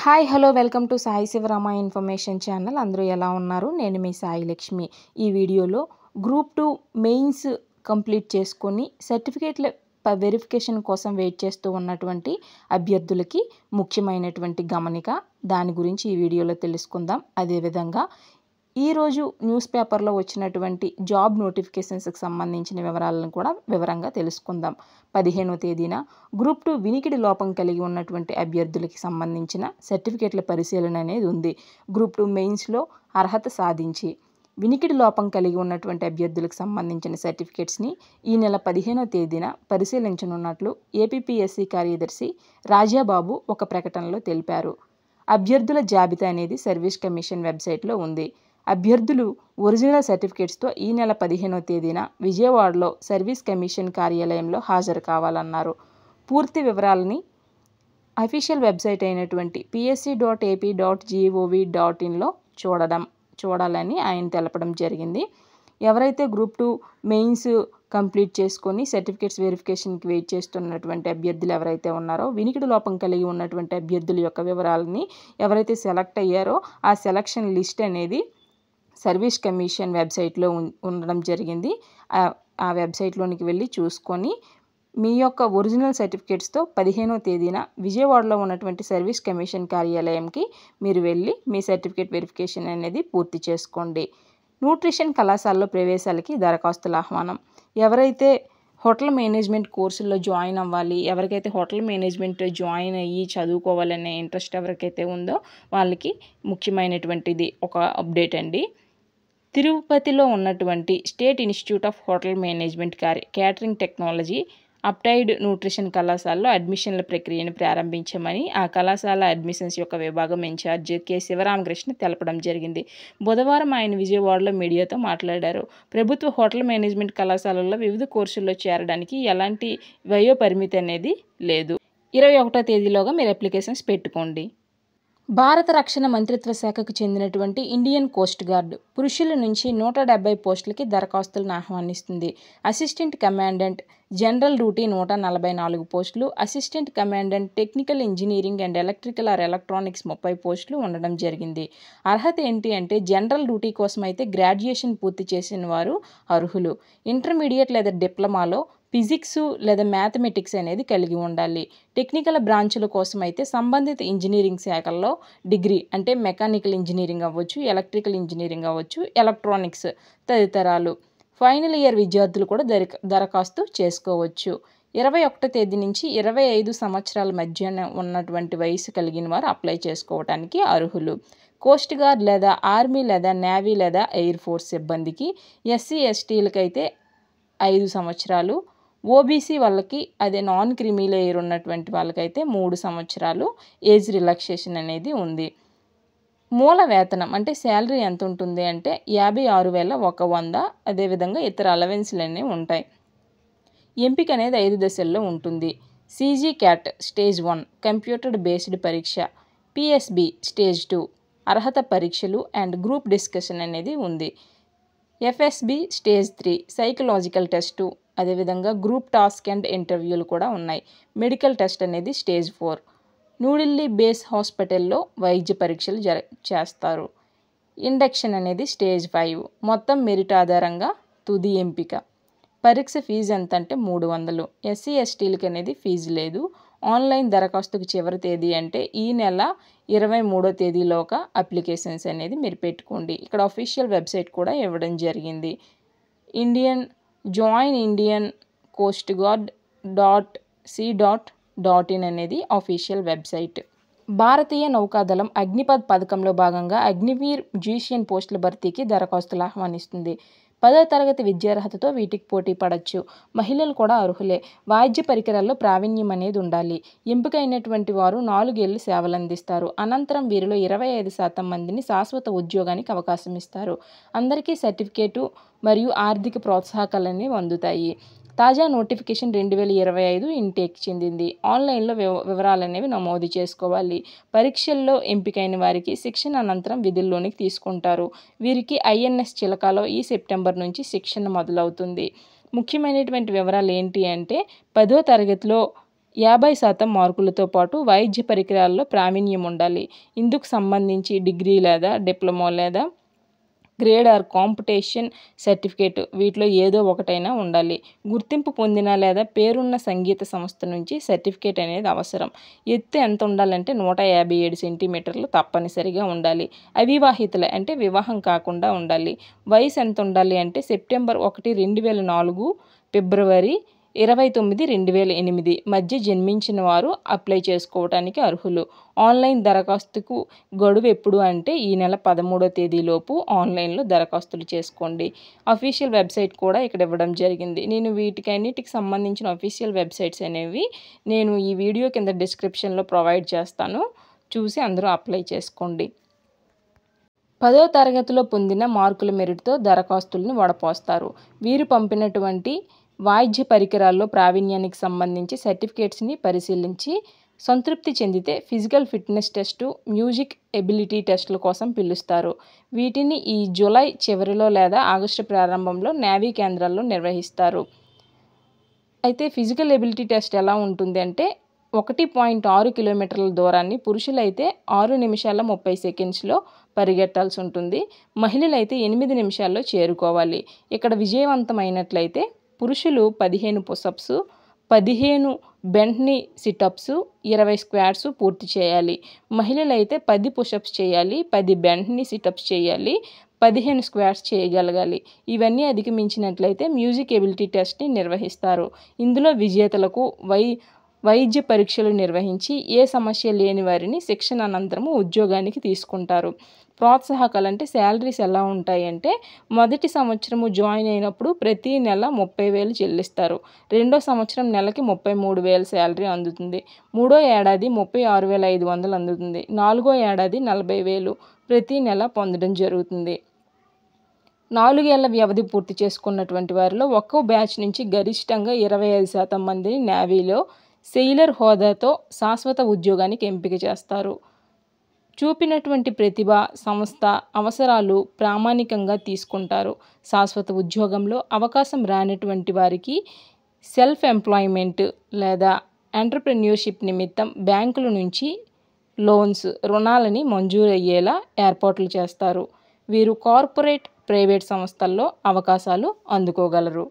Hi hello welcome to Sai Shivarama information channel. అందరూ ఎలా ఉన్నారు? నేను మీ సాయి లక్ష్మి. ఈ వీడియోలో గ్రూప్ 2 మెయిన్స్ కంప్లీట్ చేసుకొని సర్టిఫికేట్ల వెరిఫికేషన్ కోసం వెయిట్ చేస్తూ ఉన్నటువంటి అభ్యర్థులకి ముఖ్యమైనటువంటి గమనిక, దాని గురించి ఈ వీడియోలో తెలుసుకుందాం. అదేవిధంగా ఈరోజు న్యూస్ పేపర్లో వచ్చినటువంటి జాబ్ నోటిఫికేషన్స్కి సంబంధించిన వివరాలను కూడా వివరంగా తెలుసుకుందాం. 15వ తేదీన గ్రూప్ 2 వినికిడి లోపం కలిగి ఉన్నటువంటి అభ్యర్థులకి సంబంధించిన సర్టిఫికేట్ల పరిశీలన అనేది ఉంది. గ్రూప్ 2 మెయిన్స్లో అర్హత సాధించి వినికిడి లోపం కలిగి ఉన్నటువంటి అభ్యర్థులకు సంబంధించిన సర్టిఫికేట్స్ని ఈ నెల 15వ తేదీన పరిశీలించనున్నట్లు ఏపీపీఎస్సీ కార్యదర్శి రాజాబాబు ఒక ప్రకటనలో తెలిపారు. అభ్యర్థుల జాబితా అనేది సర్వీస్ కమిషన్ వెబ్సైట్లో ఉంది. అభ్యర్థులు ఒరిజినల్ సర్టిఫికేట్స్తో ఈ నెల 15వ తేదీన విజయవాడలో సర్వీస్ కమిషన్ కార్యాలయంలో హాజరు కావాలన్నారు. పూర్తి వివరాలని అఫీషియల్ వెబ్సైట్ అయినటువంటి psc.ap.gov.inలో చూడాలని ఆయన తెలపడం జరిగింది. ఎవరైతే గ్రూప్ 2 మెయిన్స్ కంప్లీట్ చేసుకొని సర్టిఫికేట్స్ వెరిఫికేషన్కి వెయిట్ చేస్తున్నటువంటి అభ్యర్థులు ఎవరైతే ఉన్నారో, వినికిడి లోపం కలిగి ఉన్నటువంటి అభ్యర్థుల యొక్క వివరాలని ఎవరైతే సెలెక్ట్ అయ్యారో ఆ సెలక్షన్ లిస్ట్ అనేది సర్వీస్ కమిషన్ వెబ్సైట్లో ఉండడం జరిగింది. ఆ వెబ్సైట్లోనికి వెళ్ళి చూసుకొని మీ యొక్క ఒరిజినల్ సర్టిఫికేట్స్తో 15వ తేదీన విజయవాడలో ఉన్నటువంటి సర్వీస్ కమిషన్ కార్యాలయంకి మీరు వెళ్ళి మీ సర్టిఫికేట్ వెరిఫికేషన్ అనేది పూర్తి చేసుకోండి. న్యూట్రిషన్ కళాశాలలో ప్రవేశాలకి దరఖాస్తుల ఆహ్వానం. ఎవరైతే హోటల్ మేనేజ్మెంట్ కోర్సుల్లో జాయిన్ అవ్వాలి, ఎవరికైతే హోటల్ మేనేజ్మెంట్ జాయిన్ అయ్యి చదువుకోవాలనే ఇంట్రెస్ట్ ఎవరికైతే ఉందో వాళ్ళకి ముఖ్యమైనటువంటిది ఒక అప్డేట్ అండి. తిరుపతిలో ఉన్నటువంటి state institute of hotel management catering technology applied nutrition కళాశాలలో అడ్మిషన్ల ప్రక్రియను ప్రారంభించమని ఆ కళాశాల అడ్మిషన్స్ యొక్క విభాగం ఇన్ఛార్జ్ కె శివరామకృష్ణ తెలపడం జరిగింది. బుధవారం ఆయన విజయవాడలో మీడియాతో మాట్లాడారు. ప్రభుత్వ హోటల్ మేనేజ్మెంట్ కళాశాలల్లో వివిధ కోర్సుల్లో చేరడానికి ఎలాంటి వయో పరిమితి అనేది లేదు. 21వ తేదీలోగా మీరు అప్లికేషన్స్ పెట్టుకోండి. భారత రక్షణ మంత్రిత్వ శాఖకు చెందినటువంటి ఇండియన్ కోస్ట్ గార్డ్ పురుషుల నుంచి 170 పోస్టులకి దరఖాస్తులను ఆహ్వానిస్తుంది. అసిస్టెంట్ కమాండెంట్ జనరల్ డ్యూటీ 144 పోస్టులు, assistant commandant technical engineering and electrical or electronics 30 పోస్టులు ఉండడం జరిగింది. అర్హత ఏంటి అంటే జనరల్ డ్యూటీ కోసం అయితే గ్రాడ్యుయేషన్ పూర్తి చేసిన వారు అర్హులు. ఇంటర్మీడియట్ లేదా డిప్లొమాలో ఫిజిక్స్ లేదా మ్యాథమెటిక్స్ అనేది కలిగి ఉండాలి. టెక్నికల్ బ్రాంచుల కోసం అయితే సంబంధిత ఇంజనీరింగ్ శాఖల్లో డిగ్రీ అంటే మెకానికల్ ఇంజనీరింగ్ అవ్వచ్చు, ఎలక్ట్రికల్ ఇంజనీరింగ్ అవ్వచ్చు, ఎలక్ట్రానిక్స్ తదితరాలు. ఫైనల్ ఇయర్ విద్యార్థులు కూడా దరఖాస్తు చేసుకోవచ్చు. 21వ తేదీ నుంచి 25 సంవత్సరాల మధ్య ఉన్నటువంటి వయసు కలిగిన వారు అప్లై చేసుకోవడానికి అర్హులు. కోస్ట్ గార్డ్ లేదా ఆర్మీ లేదా నేవీ లేదా ఎయిర్ ఫోర్స్ సిబ్బందికి, ఎస్సీ ఎస్టీలకైతే 5 సంవత్సరాలు, ఓబీసీ వాళ్ళకి అదే నాన్ క్రిమీ లేయర్ ఉన్నటువంటి వాళ్ళకైతే 3 సంవత్సరాలు ఏజ్ రిలాక్సేషన్ అనేది ఉంది. మూల వేతనం అంటే శాలరీ ఎంత ఉంటుంది అంటే 56,100. అదేవిధంగా ఇతర అలవెన్స్లు అనేవి ఉంటాయి. ఎంపిక అనేది 5 దశల్లో ఉంటుంది. CG cat stage 1 computer based పరీక్ష, పిఎస్బి స్టేజ్ 2 అర్హత పరీక్షలు అండ్ గ్రూప్ డిస్కషన్ అనేది ఉంది. ఎఫ్ఎస్బి స్టేజ్ 3 సైకలాజికల్ టెస్టు, అదేవిధంగా గ్రూప్ టాస్క్ అండ్ ఇంటర్వ్యూలు కూడా ఉన్నాయి. మెడికల్ టెస్ట్ అనేది స్టేజ్ 4. న్యూఢిల్లీ బేస్ హాస్పిటల్లో వైద్య పరీక్షలు చేస్తారు. ఇండక్షన్ అనేది స్టేజ్ 5. మొత్తం మెరిట్ ఆధారంగా తుది ఎంపిక. పరీక్ష ఫీజు ఎంత అంటే 300. ఎస్సీ ఎస్టీలకి అనేది ఫీజు లేదు. ఆన్లైన్ దరఖాస్తుకు చివరి తేదీ అంటే ఈ నెల 23వ తేదీలోగా అప్లికేషన్స్ అనేది మీరు పెట్టుకోండి. ఇక్కడ అఫీషియల్ వెబ్సైట్ కూడా ఇవ్వడం జరిగింది. Join Indian coast guard .c.in అనేది అఫీషియల్ వెబ్సైట్. భారతీయ నౌకాదళం అగ్నిపథ్ పథకంలో భాగంగా అగ్నివీర్ మ్యూజిషియన్ పోస్టుల భర్తీకి దరఖాస్తులు ఆహ్వానిస్తుంది. 10వ తరగతి విద్యార్హతతో వీటికి పోటీ పడవచ్చు. మహిళలు కూడా అర్హులే. వాద్య పరికరాల్లో ప్రావీణ్యం అనేది ఉండాలి. ఎంపికైనటువంటి వారు 4 ఏళ్లు సేవలు అందిస్తారు. అనంతరం వీరిలో 25% మందిని శాశ్వత ఉద్యోగానికి అవకాశం ఇస్తారు. అందరికీ సర్టిఫికేటు మరియు ఆర్థిక ప్రోత్సాహకాలన్నీ అందుతాయి. తాజా నోటిఫికేషన్ 2025 ఇంటేక్ చెందింది. ఆన్లైన్లో వివరాలనేవి నమోదు చేసుకోవాలి. పరీక్షల్లో ఎంపికైన వారికి శిక్షణ అనంతరం విధుల్లోనికి తీసుకుంటారు. వీరికి ఐఎన్ఎస్ చిలకలో ఈ సెప్టెంబర్ నుంచి శిక్షణ మొదలవుతుంది. ముఖ్యమైనటువంటి వివరాలు ఏంటి అంటే 10వ తరగతిలో 50% మార్కులతో పాటు వైద్య పరికరాల్లో ప్రావీణ్యం ఉండాలి. ఇందుకు సంబంధించి డిగ్రీ లేదా డిప్లొమా లేదా గ్రేడ్ ఆర్ కాంపిటీషన్ సర్టిఫికేట్ వీటిలో ఏదో ఒకటైనా ఉండాలి. గుర్తింపు పొందిన లేదా పేరున్న సంగీత సంస్థ నుంచి సర్టిఫికేట్ అనేది అవసరం. ఎత్తు ఎంత ఉండాలంటే 157 సెంటీమీటర్లు తప్పనిసరిగా ఉండాలి. అవివాహితులు అంటే వివాహం కాకుండా ఉండాలి. వయసు ఎంత ఉండాలి అంటే సెప్టెంబర్ 1, 2004, ఫిబ్రవరి 29, 2008 మధ్య జన్మించిన వారు అప్లై చేసుకోవడానికి అర్హులు. ఆన్లైన్ దరఖాస్తుకు గడువు ఎప్పుడు అంటే ఈ నెల 13వ తేదీలోపు ఆన్లైన్లో దరఖాస్తులు చేసుకోండి. అఫీషియల్ వెబ్సైట్ కూడా ఇక్కడ ఇవ్వడం జరిగింది. నేను వీటికన్నిటికి సంబంధించిన అఫీషియల్ వెబ్సైట్స్ అనేవి నేను ఈ వీడియో కింద డిస్క్రిప్షన్లో ప్రొవైడ్ చేస్తాను. చూసి అందరూ అప్లై చేసుకోండి. 10వ తరగతిలో పొందిన మార్కుల మెరిట్తో దరఖాస్తుల్ని వడపోస్తారు. వీరు పంపినటువంటి వాయిద్య పరికరాల్లో ప్రావీణ్యానికి సంబంధించి సర్టిఫికేట్స్ని పరిశీలించి సంతృప్తి చెందితే physical fitness test, music ability టెస్టుల కోసం పిలుస్తారు. వీటిని ఈ జూలై చివరిలో లేదా ఆగస్టు ప్రారంభంలో నేవీ కేంద్రాల్లో నిర్వహిస్తారు. అయితే ఫిజికల్ ఎబిలిటీ టెస్ట్ ఎలా ఉంటుంది అంటే 1.6 కిలోమీటర్ల దూరాన్ని పురుషులైతే 6 నిమిషాల 30 సెకండ్స్లో పరిగెట్టాల్సి ఉంటుంది. మహిళలైతే 8 నిమిషాల్లో చేరుకోవాలి. ఇక్కడ విజయవంతమైనట్లయితే పురుషులు 15 పుషప్స్, 15 బెంట్ని సిటప్స్, 20 స్క్వాట్స్ పూర్తి చేయాలి. మహిళలైతే 10 పుషప్స్ చేయాలి, 10 బెంట్ని సిటప్స్ చేయాలి, 15 స్క్వాట్స్ చేయగలగాలి. ఇవన్నీ అధిగమించినట్లయితే మ్యూజిక్ ఎబిలిటీ టెస్ట్ని నిర్వహిస్తారు. ఇందులో విజేతలకు వైద్య పరీక్షలు నిర్వహించి ఏ సమస్య లేని వారిని శిక్షణ అనంతరము ఉద్యోగానికి తీసుకుంటారు. ప్రోత్సాహకాలు అంటే శాలరీస్ ఎలా ఉంటాయంటే మొదటి సంవత్సరము జాయిన్ అయినప్పుడు ప్రతి నెల 30,000 చెల్లిస్తారు. రెండో సంవత్సరం నెలకి 33,000 శాలరీ అందుతుంది. మూడో ఏడాది 36,500 అందుతుంది. నాలుగో ఏడాది 40,000 ప్రతి నెల పొందడం జరుగుతుంది. 4 ఏళ్ల వ్యవధి పూర్తి చేసుకున్నటువంటి వారిలో ఒక్కో బ్యాచ్ నుంచి గరిష్టంగా 25% మందిని నేవీలో సెయిలర్ హోదాతో శాశ్వత ఉద్యోగానికి ఎంపిక చేస్తారు. చూపినటువంటి ప్రతిభ, సంస్థ అవసరాలు ప్రామాణికంగా తీసుకుంటారు. శాశ్వత ఉద్యోగంలో అవకాశం రానటువంటి వారికి సెల్ఫ్ ఎంప్లాయ్మెంట్ లేదా ఎంటర్‌ప్రెన్యూర్‌షిప్ నిమిత్తం బ్యాంకుల నుంచి లోన్స్, రుణాలని మంజూరయ్యేలా ఏర్పాట్లు చేస్తారు. వీరు కార్పొరేట్, ప్రైవేట్ సంస్థల్లో అవకాశాలు అందుకోగలరు.